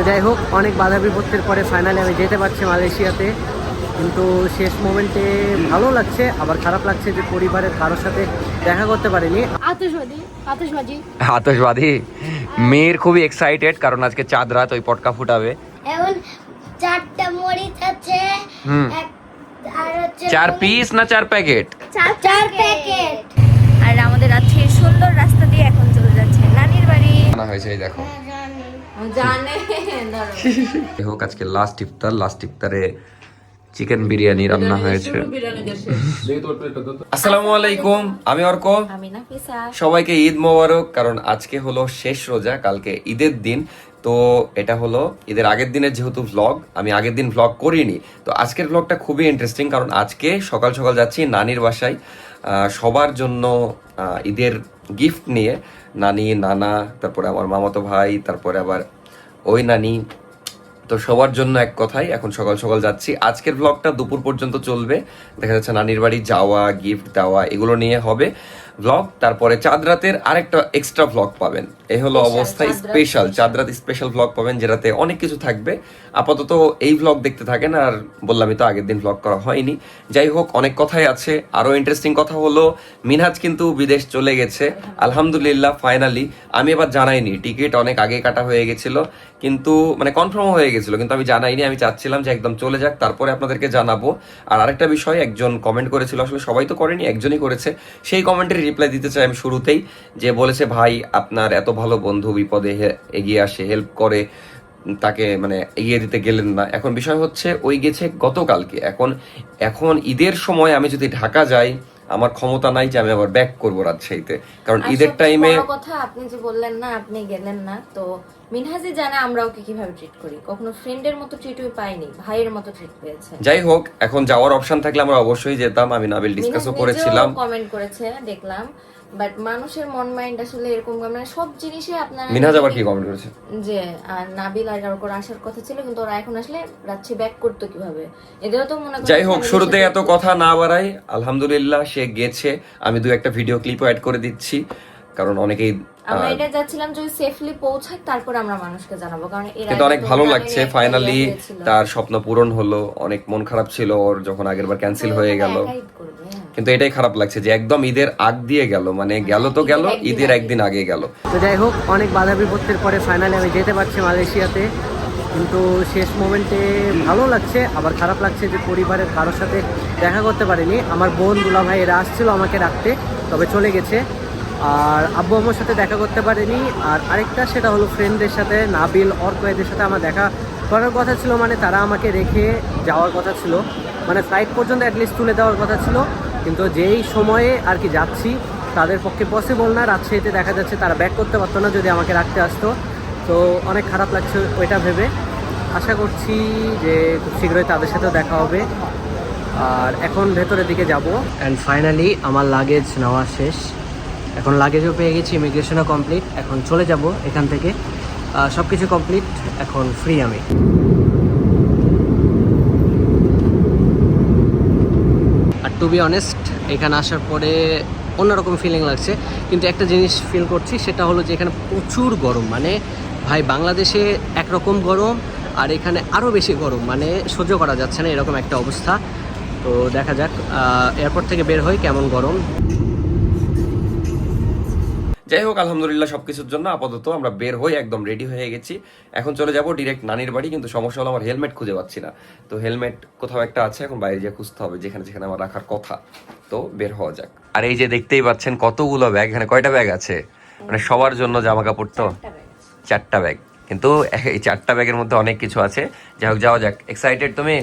তো যাই হোক, অনেক বাধা বিপত্তির পরে ফাইনালি আমি যেতে পারছি মালয়েশিয়াতে। কিন্তু শেষ মোমেন্টে ভালো লাগছে, আবার খারাপ লাগছে যে পরিবারের কারোর সাথে দেখা করতে পারিনি। আতশবাদী মেয়ের খুবই এক্সাইটেড, কারণ আজকে চাঁদ রাত, ওই পটকা ফুটাবে। এখন 4টা মরিচ আছে, আর হচ্ছে 4 পিস না 4 প্যাকেট? 4 প্যাকেট। আর আমাদের আজকে সুন্দর রাস্তা দিয়ে এখন চলে যাচ্ছে নানির বাড়ি। না হয়েছে, এই দেখো। জানে যাই হোক, আজকে লাস্ট ইফতারে চিকেন বিরিয়ানি রান্না হয়েছে। আসসালামু আলাইকুম, আমি অর্ক। আমি নাফিসা। সবাইকে ঈদ মোবারক। কারণ আজকে হলো শেষ রোজা, কালকে ঈদের দিন। তো এটা হলো ঈদের আগের দিনের যেহেতু ভ্লগ, আমি আগের দিন ভ্লগ করিনি, তো আজকের ভ্লগটা খুবই ইন্টারেস্টিং। কারণ আজকে সকাল সকাল যাচ্ছি নানির বাসায় সবার জন্য ঈদের গিফট নিয়ে। নানি, নানা, তারপরে আমার মামাতো ভাই, তারপরে আবার ওই নানি, তো সবার জন্য এক কথাই এখন সকাল সকাল যাচ্ছি। আজকের ব্লগটা দুপুর পর্যন্ত চলবে, দেখা যাচ্ছে নানির বাড়ি যাওয়া, গিফট দেওয়া, এগুলো নিয়ে হবে ব্লগ। তারপরে চাঁদ রাতের আরেকটা এক্সট্রা ব্লগ পাবেন। এই হলো অবস্থা, স্পেশাল চাঁদ রাত স্পেশাল ব্লগ পাবেন, যেটাতে অনেক কিছু থাকবে। আপাতত এই ব্লগ দেখতে থাকেন, আর বললামই তো আগের দিন ব্লগ করা হয়নি। যাই হোক, অনেক কথাই আছে। আরো ইন্টারেস্টিং কথা হলো মিনহাজ কিন্তু বিদেশ চলে গেছে আলহামদুলিল্লাহ, ফাইনালি। আমি এবার জানাইনি, টিকিট অনেক আগে কাটা হয়ে গেছিল, কিন্তু মানে কনফার্ম হয়ে গেছিল, কিন্তু আমি জানাইনি। আমি চাচ্ছিলাম যে একদম চলে যাক, তারপরে আপনাদেরকে জানাবো। আর আরেকটা বিষয়, একজন কমেন্ট করেছিল, আসলে সবাই তো করেনি, একজনই করেছে। সেই কমেন্টের রিপ্লাই দিতে চাই আমি শুরুতেই, যে বলেছে ভাই আপনার এত ভালো বন্ধু বিপদে এগিয়ে আসে, হেল্প করে, তাকে মানে এগিয়ে দিতে গেলেন না। এখন বিষয় হচ্ছে ওই গেছে গতকালকে, এখন ঈদের সময় আমি যদি ঢাকা যাই, আমার ক্ষমতা নাই যে আমি আবার ব্যাক করবো রাজশাহীতে, কারণ ঈদের টাইমে। কথা আপনি যে বললেন না আপনি গেলেন না, তো মিনহাজি জানে আমরা ওকে কিভাবে ট্রিট করি। কখনো ফ্রেন্ডের মতো ট্রিটই পাইনি, ভাইয়ের মতো ট্রিট পেয়েছে। যাই হোক, এখন যাওয়ার অপশন থাকলে আমরা অবশ্যই যেতাম। আমি নাবিল ডিসকাসও করেছিলাম, কমেন্ট করেছে দেখলাম, বাট মানুষের মন মাইন্ড আসলে এরকম, মানে সব জিনিসে আপনার। মিনহাজ আবার কি কমেন্ট করেছে যে নাবিল আর ওর আসার কথা ছিল, কিন্তু ওরা এখন আসলে রাত্রি ব্যাক করতো কিভাবে, এদেরও তো মনে করেন। যাই হোক, শুরুতে এত কথা না বাড়াই, আলহামদুলিল্লাহ সে গেছে। আমি দু একটা ভিডিও ক্লিপও অ্যাড করে দিচ্ছি, কারণ অনেকেই আমরা এটা যাচ্ছিলাম যে সেফলি পৌঁছায়, তারপর আমরা মানুষকে জানাবো। কারণ কিন্তু অনেক ভালো লাগছে, ফাইনালি তার স্বপ্ন পূরণ হলো। অনেক মন খারাপ ছিল ওর যখন আগেরবার ক্যান্সেল হয়ে গেল, কিন্তু এটাই খারাপ লাগছে যে একদম ঈদের আগ দিয়ে গেল, মানে গেল তো গেল, ঈদের একদিন আগে গেল। তো যাই হোক, অনেক বাধা বিপত্তির পরে ফাইনালি আমি যেতে পারছি মালয়েশিয়াতে। কিন্তু শেষ মোমেন্টে ভালো লাগছে, আবার খারাপ লাগছে যে পরিবারের কারোর সাথে দেখা করতে পারিনি। আমার বোন, দুলা ভাই এরা আসছিল আমাকে রাখতে, তবে চলে গেছে। আর আব্বু আম্মুর সাথে দেখা করতে পারিনি। আর আরেকটা, সেটা হলো ফ্রেন্ডদের সাথে, নাবিল, অর্ক এদের সাথে আমার দেখা করার কথা ছিল, মানে তারা আমাকে রেখে যাওয়ার কথা ছিল, মানে ফ্লাইট পর্যন্ত অ্যাটলিস্ট তুলে দেওয়ার কথা ছিল। কিন্তু যেই সময়ে আর কি যাচ্ছি, তাদের পক্ষে পসিবল না। রাজশাহীতে দেখা যাচ্ছে তারা ব্যাক করতে পারতো না যদি আমাকে রাখতে আসতো। তো অনেক খারাপ লাগছে ওইটা ভেবে। আশা করছি যে খুব শীঘ্রই তাদের সাথেও দেখা হবে। আর এখন ভেতরের দিকে যাব। অ্যান্ড ফাইনালি আমার লাগেজ নেওয়া শেষ, এখন লাগেজও পেয়ে গেছি, ইমিগ্রেশনও কমপ্লিট। এখন চলে যাব এখান থেকে, সব কিছু কমপ্লিট, এখন ফ্রি আমি। আর টু বি অনেস্ট, এখানে আসার পরে অন্যরকম ফিলিং লাগছে। কিন্তু একটা জিনিস ফিল করছি, সেটা হলো যে এখানে প্রচুর গরম। মানে ভাই, বাংলাদেশে একরকম গরম, আর এখানে আরও বেশি গরম, মানে সহ্য করা যাচ্ছে না, এরকম একটা অবস্থা। তো দেখা যাক এয়ারপোর্ট থেকে বের হই কেমন গরম। যাই হোক, আলহামদুলিল্লাহ সবকিছুর জন্য আপাতত আমরা বের হই, একদম রেডি হয়ে গেছি। এখন চলে যাব ডিরেক্ট নানির বাড়ি। কিন্তু সমস্যা হলো আমার হেলমেট খুঁজে পাচ্ছি না। তো হেলমেট কোথাও একটা আছে, এখন বাইরে গিয়ে খুঁজতে হবে, যেখানে যেখানে আমার রাখার কথা। তো বের হওয়া যাক। আর এই যে দেখতেই পাচ্ছেন কতগুলো ব্যাগ, এখানে কয়টা ব্যাগ আছে, মানে সবার জন্য জামা কাপড় তো 4টা ব্যাগ। কিন্তু এই 4টা ব্যাগের মধ্যে অনেক কিছু আছে। যাই হোক, যাওয়া যাক। এক্সাইটেড তুমি?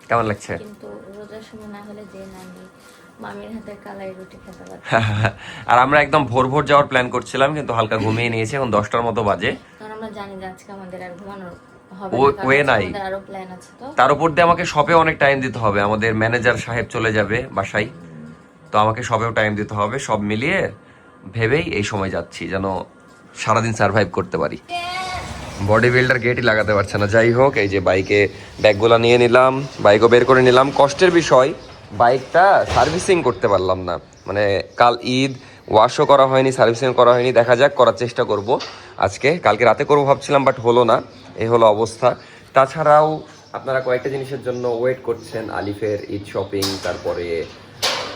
কেমন লাগছে? কিন্তু রোজার সময় না হলে যে নানি মামির হাতের কালাই রুটি খেতে পারবে। আর আমরা একদম ভোর ভোর যাওয়ার প্ল্যান করছিলাম, কিন্তু হালকা ঘুমিয়ে নিয়েছি। এখন 10টার মতো বাজে, কারণ আমরা জানি যে আজকে আমাদের আর ঘুমানোর হবে ওয়ে নাই। আরো প্ল্যান আছে। তো তার উপর দিয়ে আমাকে শপে অনেক টাইম দিতে হবে, আমাদের ম্যানেজার সাহেব চলে যাবে বাসায়, তো আমাকে শপেও টাইম দিতে হবে। সব মিলিয়ে ভেবেই এই সময় যাচ্ছি, যেন সারাদিন সার্ভাইভ করতে পারি। বডি বিল্ডার গেটই লাগাতে পারছে না। যাই হোক, এই যে বাইকে ব্যাগগুলো নিয়ে নিলাম, বাইকও বের করে নিলাম। কষ্টের বিষয়, বাইকটা সার্ভিসিং করতে পারলাম না। মানে কাল ঈদ, ওয়াশও করা হয়নি, সার্ভিসিং করা হয়নি। দেখা যাক, করার চেষ্টা করব আজকে। কালকে রাতে করবো ভাবছিলাম, বাট হলো না। এই হলো অবস্থা। তাছাড়াও আপনারা কয়েকটা জিনিসের জন্য ওয়েট করছেন, আলিফের ঈদ শপিং, তারপরে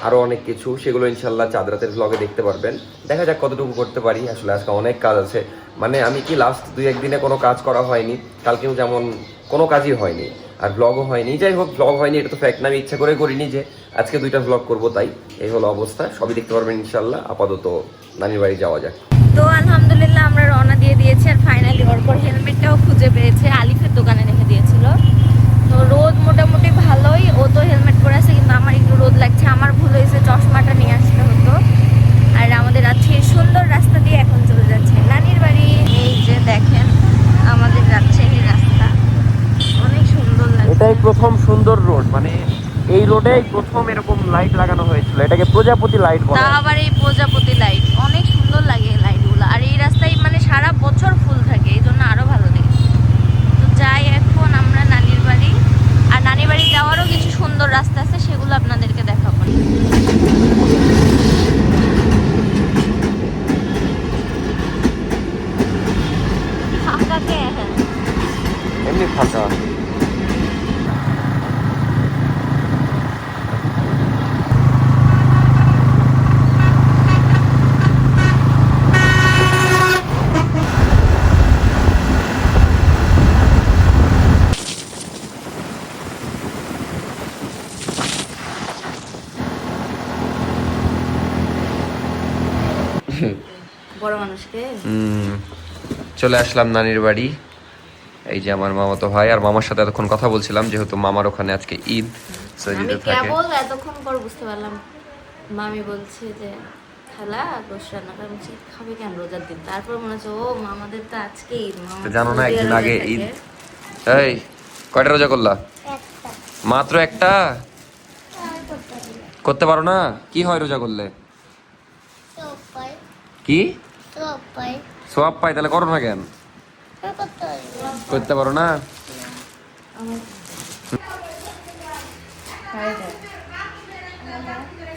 আরও অনেক কিছু, সেগুলো ইনশাল্লাহ চাঁদ রাতের ব্লগে দেখতে পারবেন। দেখা যাক কতটুকু করতে পারি। আসলে আজকে অনেক কাজ আছে, মানে আমি কি লাস্ট 2-1 দিনে কোনো কাজ করা হয়নি, কালকেও যেমন কোনো কাজই হয়নি, আর ব্লগও হয়নি। যাই হোক, ব্লগ হয়নি এটা তো ফ্যাক্ট না, আমি ইচ্ছা করে করিনি যে আজকে 2টা ব্লগ করবো, তাই এই হলো অবস্থা। সবই দেখতে পারবেন ইনশাল্লাহ। আপাতত নানির বাড়ি যাওয়া যাক। তো আলহামদুলিল্লাহ আমরা রওনা দিয়ে দিয়েছি, আর ফাইনালি ওর পর হেলমেটটাও খুঁজে পেয়েছে, আলিফের দোকানে রেখে দিয়েছিল। তো রোদ মোটামুটি ভালোই, ও তো হেলমেট পরে আছে, কিন্তু আমার একটু রোদ লাগছে। আমার ভুল হয়েছে, চশমাটা নিয়ে আসতে হতো। আর আমাদের রাজশাহীর সুন্দর রাস্তা দিয়ে এখন চলে যাচ্ছে নানির বাড়ি। এই যে দেখেন আমাদের রাজশাহীর রাস্তা, অনেক সুন্দর লাগছে। এটাই প্রথম সুন্দর রোড, মানে এই রোডেই প্রথম এরকম লাইট লাগানো হয়েছিল। এটাকে প্রজাপতি লাইট বলে। তা আবার এই প্রজাপতি লাইট অনেক সুন্দর লাগে এই লাইটগুলো। আর এই রাস্তায় মানে সারা বছর ফুল থাকে, এই জন্য আরো ভালো লাগে। তো যাই এখন আমরা নানির বাড়ি। আর নানির বাড়ি যাওয়ারও কিছু সুন্দর রাস্তা আছে, সেগুলো আপনাদেরকে দেখাবো। ফাঁকা কে? এমনি ফাঁকা। বড় মানুষকে চলে আসলাম নানির বাড়ি। এই যে আমার মামাতো ভাই, আর মামার সাথে এতক্ষণ কথা বলছিলাম, যেহেতু মামার ওখানে আজকে ঈদ, আমি ঈদে থাকে। কেবল এতক্ষণ পর বুঝতে পারলাম, মামি বলছে যে খালা গোশ রান্না করে, বলছি খাবে কেন রোজার দিন? তারপর মনে হচ্ছে ও মামাদের তো আজকে ঈদ। তো জানো না একদিন আগে ঈদ। এই কয়টা রোজা করলা? একটা মাত্র একটা? করতে পারো না? কি হয় রোজা করলে? সব পাই কি সব পাই সোয়াব পাই? তাহলে করো না কেন? করতে পারি করতে পারো না?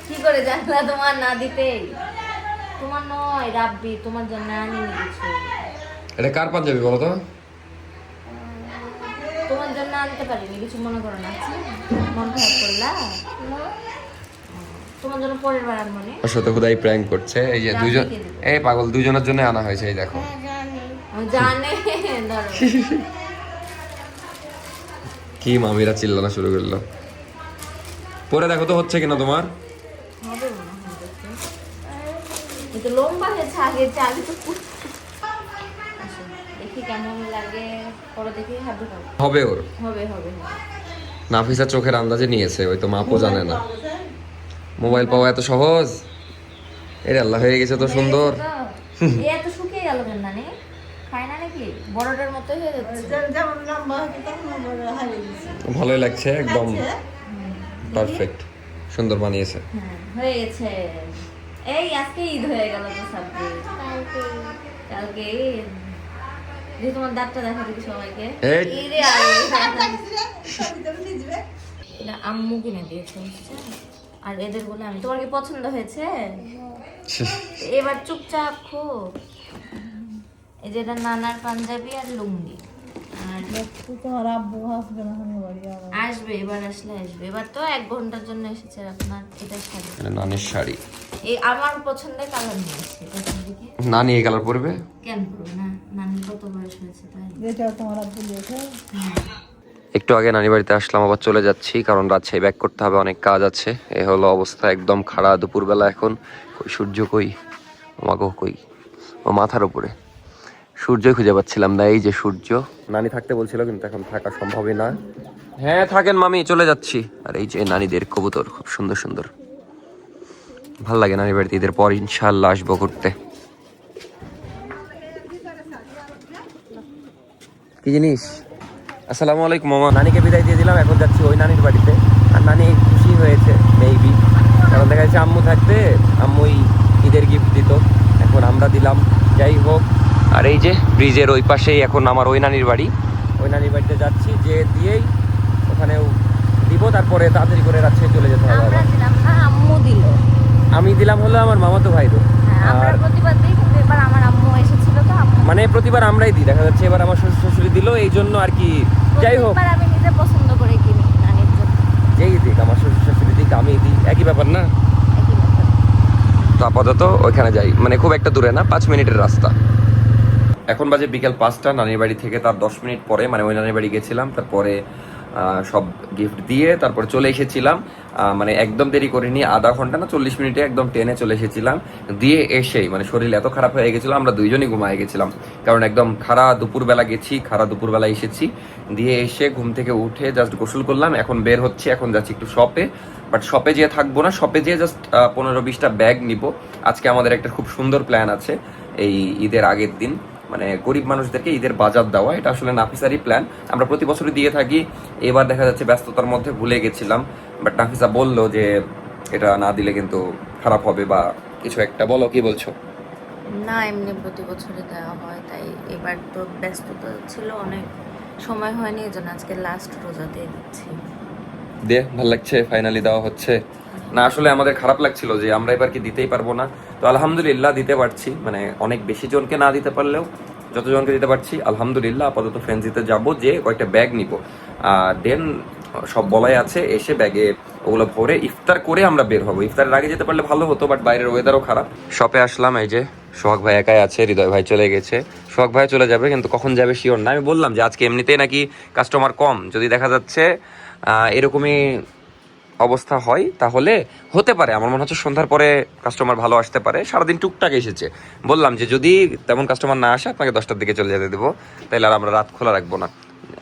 কি করে জানলা তোমার না দিতেই? তোমার নয় রাব্বি, তোমার জন্য আনিনি কিছু। এটা কার পাঞ্জাবি বলো তো? তোমার জন্য আনতে পারিনি কিছু, মনে করো না। আচ্ছা, মন খারাপ করলা? তোমার জন্য পরের বার আনবো নি। ওর সাথে খুদাই প্র্যাঙ্ক করছে। এই যে দুইজন, এই পাগল, দুজনের জন্য আনা হয়েছে। এই দেখো, জানে ধরো কি মামিরা চিল্লানো শুরু করলো। পরে দেখো তো হচ্ছে কিনা তোমার। হবে মনে হয় দেখতে। কিন্তু লম্বা হয়েছে আগে, আগে তো আচ্ছা, দেখি কেমন লাগে, পরে দেখি হাত খাবো। হবে ওর। হবে হবে নাফিসা চোখের আন্দাজে নিয়েছে, ওই তো মাপও জানে না। মোবাইল পাওয়া এত সহজ? এর আল্লাহ হয়ে গেছে তো সুন্দর। এই এত শুকিয়ে গেল কেন নানি? খায় না নাকি? বড়টার মতোই হয়ে যাচ্ছে। ভালোই লাগছে, একদম পারফেক্ট, সুন্দর বানিয়েছে। হ্যাঁ, হয়ে গেছে। এই আজকে ঈদ হয়ে গেল তো সাব্বি। কালকে ঈদ। দেখি তোমার দাঁতটা দেখা দেখি সবাইকে। এই। ইরে আরে। এটা আম্মু কিনে দিয়েছে, বুঝছেন? আর এদের বলে আমি, তোমার কি পছন্দ হয়েছে? এবার চুপচাপ খুব। এই যেটা নানার পাঞ্জাবি আর লুঙ্গি। আর তোমার আব্বু আসবে না বাড়ি আবার। আসবে, এবার আসলে আসবে। এবার তো 1 ঘন্টার জন্য এসেছে আপনার। এটা শাড়ি, এটা নানির শাড়ি। এই আমার পছন্দের কালার নিয়েছে। এটা দিকে নানি এই কালার পরবে? কেন করবো না? নানির কত বয়স হয়েছে তাই। যেটা তোমার আব্বু দিয়েছে। একটু আগে নানি বাড়িতে আসলাম, আবার চলে যাচ্ছি, কারণ রাজশাহী ব্যাক করতে হবে, অনেক কাজ আছে। এ হলো অবস্থা, একদম খাড়া দুপুরবেলা এখন। কই সূর্য কই? আমাকে কই? ও মাথার উপরে। সূর্যই খুঁজে পাচ্ছিলাম না। এই যে সূর্য। নানি থাকতে বলছিল, কিন্তু এখন থাকা সম্ভবই না। হ্যাঁ থাকেন মামি, চলে যাচ্ছি। আর এই যে নানিদের কবুতর, খুব সুন্দর সুন্দর, ভাল লাগে নানি বাড়িতে। ঈদের পর ইনশাল্লাহ আসবো ঘুরতে। কি জিনিস? আসসালামু আলাইকুম মামা। নানিকে বিদায় দিয়ে দিলাম, এখন যাচ্ছি ওই নানির বাড়িতে। আর নানি খুশি হয়েছে মেবি, কারণ দেখা যাচ্ছে আম্মু থাকতে আম্মুই ঈদের গিফট দিত, এখন আমরা দিলাম। যাই হোক, আর এই যে ব্রিজের ওই পাশেই এখন আমার ওই নানির বাড়ি। ওই নানির বাড়িতে যাচ্ছি, যে দিয়েই ওখানেও দিব, তারপরে তাড়াতাড়ি করে রাজশাহী চলে যেতে হবে। আমরা আবার দিলাম না, আম্মু দিল। আমি দিলাম হলো আমার মামাতো ভাই তো। আমরা প্রতিবার দিই, কিন্তু এবার আমার আম্মু এসেছিল তো আম্মু মানে প্রতিবার আমরাই দিই, দেখা যাচ্ছে এবার আমার শ্বশুর শাশুড়ি দিল, এই জন্য আর কি। যাই হোক, প্রতিবার আমি নিজে পছন্দ করে কিনি নানির জন্য। যেই দিক, আমার শ্বশুর শাশুড়ি দিক আমি দিই, একই ব্যাপার না। একই ব্যাপার। তো আপাতত ওইখানে যাই, মানে খুব একটা দূরে না, 5 মিনিটের রাস্তা। এখন বাজে বিকেল 5টা। নানির বাড়ি থেকে তার 10 মিনিট পরে, মানে ওই নানির বাড়ি গেছিলাম, তারপরে সব গিফট দিয়ে তারপরে চলে এসেছিলাম। মানে একদম দেরি করিনি, আধা ঘন্টা না 40 মিনিটে একদম ট্রেনে চলে এসেছিলাম। দিয়ে এসেই মানে শরীর এত খারাপ হয়ে গেছিল, আমরা দুইজনই ঘুমায় গেছিলাম, কারণ একদম খারা দুপুরবেলা গেছি, খারা দুপুরবেলা এসেছি। দিয়ে এসে ঘুম থেকে উঠে জাস্ট গোসল করলাম, এখন বের হচ্ছে, এখন যাচ্ছি একটু শপে। বাট শপে যেয়ে থাকবো না, শপে যেয়ে জাস্ট 15-20টা ব্যাগ নিব। আজকে আমাদের একটা খুব সুন্দর প্ল্যান আছে, এই ঈদের আগের দিন মানে গরিব মানুষদেরকে ঈদের বাজার দেওয়া। এটা আসলে নাফিসারই প্ল্যান, আমরা প্রতি বছরই দিয়ে থাকি। এবার দেখা যাচ্ছে ব্যস্ততার মধ্যে ভুলে গেছিলাম, বাট নাফিসা বললো যে এটা না দিলে কিন্তু খারাপ হবে বা কিছু একটা। বলো, কি বলছো? না, এমনি প্রতি বছরই দেওয়া হয়, তাই এবার তো ব্যস্ততা ছিল, অনেক সময় হয়নি, এই জন্য আজকে লাস্ট রোজাতে দিচ্ছি। দে, ভালো লাগছে, ফাইনালি দেওয়া হচ্ছে। না আসলে আমাদের খারাপ লাগছিল যে আমরা এবার কি দিতেই পারবো না, তো আলহামদুলিল্লাহ দিতে পারছি। মানে অনেক বেশি জনকে না দিতে পারলেও যতজনকে দিতে পারছি আলহামদুলিল্লাহ। আপাতত ফ্রেন্সিতে যাব, যে কয়েকটা ব্যাগ নিব, দেন সব বলাই আছে, এসে ব্যাগে ওগুলো ভরে ইফতার করে আমরা বের হবো। ইফতারের আগে যেতে পারলে ভালো হতো, বাট বাইরের ওয়েদারও খারাপ। শপে আসলাম, এই যে সোহাগ ভাই একাই আছে, হৃদয় ভাই চলে গেছে। সোহাগ ভাই চলে যাবে, কিন্তু কখন যাবে শিওর না। আমি বললাম যে আজকে এমনিতেই নাকি কাস্টমার কম, যদি দেখা যাচ্ছে এরকমই অবস্থা হয় তাহলে হতে পারে, আমার মনে হচ্ছে সন্ধ্যার পরে কাস্টমার ভালো আসতে পারে। সারাদিন টুকটাক এসেছে, বললাম যে যদি তেমন কাস্টমার না আসে আপনাকে 10টার দিকে চলে যেতে দেবো, তাইলে আর আমরা রাত খোলা রাখবো না।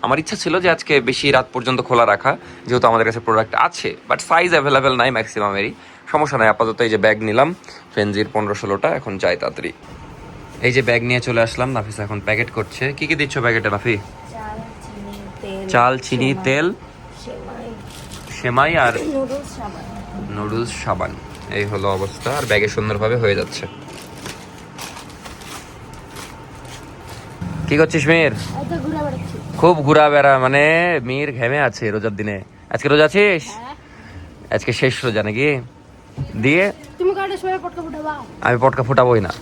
আমার ইচ্ছা ছিল যে আজকে বেশি রাত পর্যন্ত খোলা রাখা, যেহেতু আমাদের কাছে প্রোডাক্ট আছে, বাট সাইজ অ্যাভেলেবেল নাই ম্যাক্সিমামেরই। সমস্যা নাই, আপাতত এই যে ব্যাগ নিলাম ফেনজির 15-16টা, এখন যাই তাড়াতাড়ি। এই যে ব্যাগ নিয়ে চলে আসলাম, নাফিসা এখন প্যাকেট করছে। কি কি দিচ্ছ প্যাকেটে নাফি? চাল, চিনি, তেল, সেমাই আর নুডলস, সাবান। এই হলো অবস্থা, আর ব্যাগে সুন্দরভাবে হয়ে যাচ্ছে। কি করছিস মির? খুব ঘুরা বেড়া, মানে মির ঘেমে আছে রোজার দিনে। আজকে রোজা আছিস? আজকে শেষ রোজা নাকি? দিয়ে তুমি কয়টার সময় পটকা ফুটাবা? আমি পটকা ফুটাবোই না।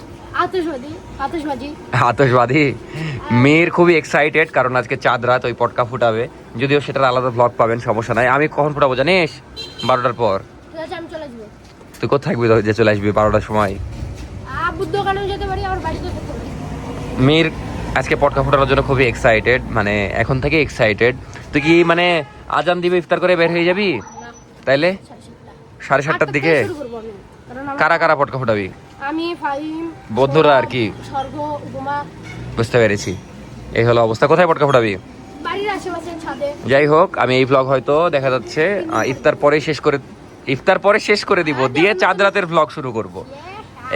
আতশবাজি। মির খুবই এক্সাইটেড, কারণ আজকে চাঁদ রাত, ওই পটকা ফুটাবে। যদিও সেটার আলাদা ব্লগ পাবেন, সমস্যা নাই। আমি কখন ফুটাবো জানিস? 12টার পর। ঠিক আছে, আমি চলে যাবো। তুই কোথায় থাকবি যে চলে আসবি 12টার সময়? আব্বুর দোকানেও যেতে পারি, আমার বাড়িতেও যেতে পারি। মির আজকে পটকা ফোটানোর জন্য খুবই এক্সাইটেড, মানে এখন থেকে এক্সাইটেড। তুই কি মানে আজান দিবে ইফতার করে বের হয়ে যাবি? তাইলে 7:30টার দিকে কারা কারা পটকা ফোটাবি? আমি, ফাহিম, বন্ধুরা আর কি। স্বর্গ, উপমা। বুঝতে পেরেছি, এই হলো অবস্থা। কোথায় পটকা ফোটাবি? বাড়ির আশেপাশে ছাদে। যাই হোক, আমি এই ব্লগ হয়তো দেখা যাচ্ছে ইফতার পরে শেষ করে দিব, দিয়ে চাঁদ রাতের ব্লগ শুরু করব।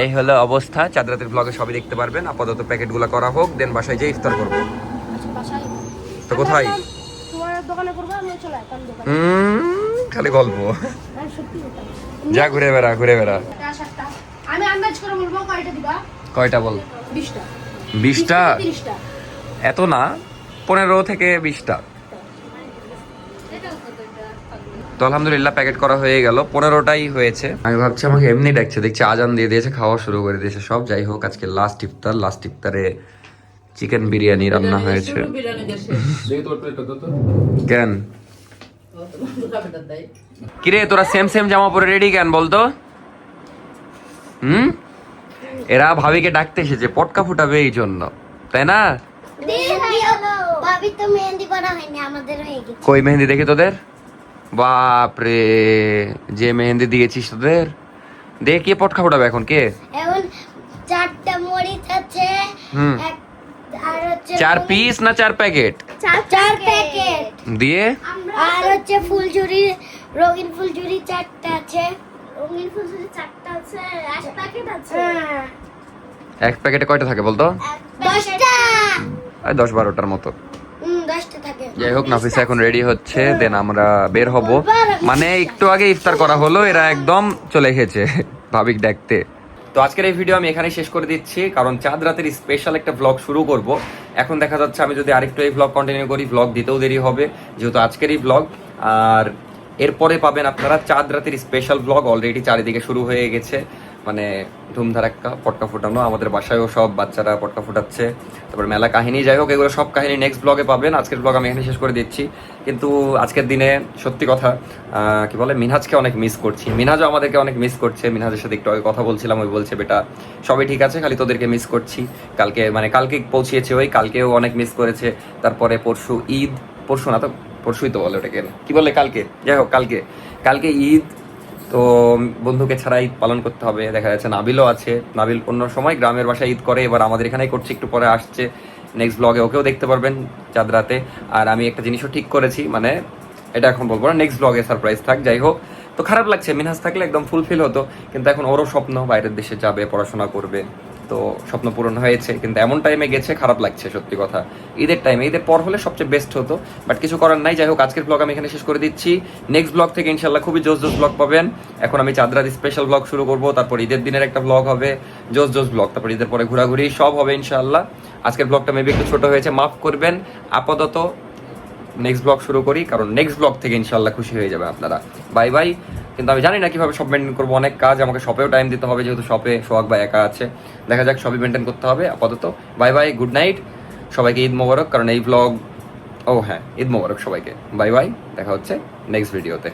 এই হলো অবস্থা, চাঁদ রাতের ব্লগে সবই দেখতে পারবেন। আপাতত প্যাকেটগুলো করা হোক, দেন বাসায় যেয়ে ইফতার করব। আচ্ছা, বাসায়। তো কোথায়? তোমার দোকানে করবো, আমি চলে আসতাম দোকানে। খালি গল্প। হ্যাঁ, সত্যি কথা। যা ঘুরে বেড়া। আমি আন্দাজ করে বলবো, কয়টা দিবা? কয়টা বল? 20টা। 20টা? 30টা। এত না, 15 থেকে 20টা। তো আলহামদুলিল্লাহ প্যাকেট করা হয়ে গেল, 15টাই হয়েছে। আমি ভাবছি আমাকে এমনি ডাকছে, দেখছি আজান দিয়ে দিয়েছে, খাওয়া শুরু করে দিয়েছে সব। যাই হোক, আজকে লাস্ট ইফতারে চিকেন বিরিয়ানি রান্না হয়েছে। কেন কিরে তোরা সেম জামা পরে রেডি কেন বলতো? এরা ভাবিকে ডাকতে এসেছে, পটকা ফুটাবে এই জন্য, তাই না? ভাবি তো মেহেন্দি করা হয়নি, আমাদের হয়ে গেছে। কই মেহেন্দি দেখি তোদের? বাপরে, যে মেহেন্দি দিয়েছিস তোদের, দেখ কে পটকা ফুটাবে এখন? কে? এখন 4টা মরিচ আছে, আর হচ্ছে 4 পিস না 4 প্যাকেট? 4 প্যাকেট দিয়ে আর হচ্ছে ফুলঝুরি, রঙিন ফুলঝুরি 4টা আছে। রঙিন ফুলঝুরি 4টা আছে, 1 প্যাকেট আছে। এক প্যাকেটে কয়টা থাকে বলতো? 10টা। 10-12টার মতো। 10টা থাকে। যাই হোক, নাফিসা এখন রেডি হচ্ছে, দেন আমরা বের হব। মানে একটু আগে ইফতার করা হলো, এরা একদম চলে এসেছে ভাবিক দেখতে। তো আজকের এই ভিডিও আমি এখানে শেষ করে দিচ্ছি, কারণ চাঁদ রাতের স্পেশাল একটা ব্লগ শুরু করব। এখন দেখা যাচ্ছে আমি যদি আরেকটু এই ব্লগ কন্টিনিউ করি, ব্লগ দিতেও দেরি হবে, যেহেতু আজকের এই ব্লগ। আর এরপরে পাবেন আপনারা চাঁদ রাতের স্পেশাল ব্লগ, অলরেডি চারিদিকে শুরু হয়ে গেছে। মানে ধুমধারাক্কা পটকা ফুটানো, আমাদের বাসায়ও সব বাচ্চারা পটকা ফুটাচ্ছে, তারপর মেলা কাহিনী, যাই হোক এগুলো সব কাহিনী নেক্সট ব্লগে পাবেন। আজকের ব্লগ আমি এখানে শেষ করে দিচ্ছি। কিন্তু আজকের দিনে সত্যি কথা কি বলে, মিনহাজকে অনেক মিস করছি, মিনহাজও আমাদেরকে অনেক মিস করছে। মিনহাজের সাথে একটু আগে কথা বলছিলাম, ওই বলছে বেটা সবই ঠিক আছে, খালি তোদেরকে মিস করছি। কালকে পৌঁছিয়েছে, ওই কালকেও অনেক মিস করেছে। তারপরে পরশু ঈদ, পরশু না তো পরশুই তো বলে ওটাকে, কি বলে কালকে, যাই হোক কালকে ঈদ, তো বন্ধুকে ছাড়া ঈদ পালন করতে হবে। দেখা যাচ্ছে নাবিলও আছে, নাবিল অন্য সময় গ্রামের বাসায় ঈদ করে, এবার আমাদের এখানেই করছে, একটু পরে আসছে। নেক্সট ব্লগে ওকেও দেখতে পারবেন চাঁদ রাতে। আর আমি একটা জিনিসও ঠিক করেছি, মানে এটা এখন বলবো না, নেক্সট ব্লগে সারপ্রাইজ থাক। যাই হোক, তো খারাপ লাগছে, মিনহাজ থাকলে একদম ফুলফিল হতো, কিন্তু এখন ওরও স্বপ্ন বাইরের দেশে যাবে, পড়াশোনা করবে, তো স্বপ্ন পূরণ হয়েছে, কিন্তু এমন টাইমে গেছে, খারাপ লাগছে সত্যি কথা। ঈদের টাইমে, ঈদের পর হলে সবচেয়ে বেস্ট হতো, বাট কিছু করার নাই। যাই হোক, আজকের ব্লগ আমি এখানে শেষ করে দিচ্ছি। নেক্সট ব্লগ থেকে ইনশাল্লাহ খুবই জোস ব্লগ পাবেন। এখন আমি চাঁদ রাত স্পেশাল ব্লগ শুরু করবো, তারপর ঈদের দিনের একটা ব্লগ হবে, জোস ব্লগ, তারপর ঈদের পরে ঘোরাঘুরি সব হবে ইনশাল্লাহ। আজকের ব্লগটা মেবি একটু ছোট হয়েছে, মাফ করবেন। আপাতত নেক্সট ব্লগ শুরু করি, কারণ নেক্সট ব্লগ থেকে ইনশাল্লাহ খুশি হয়ে যাবে আপনারা। Bye bye. কিন্তু আমি জানি না কিভাবে সব মেনটেন করবো, অনেক কাজ, আমাকে শপেও টাইম দিতে হবে, যেহেতু শপে সোহাগ ভাই একা আছে। দেখা যাক, সবই মেনটেন করতে হবে। আপাতত বাই বাই, গুড নাইট সবাইকে, ঈদ মোবারক। কারণ এই ব্লগ, ও হ্যাঁ, ঈদ মোবারক সবাইকে, বাই বাই, দেখা হচ্ছে নেক্সট ভিডিওতে।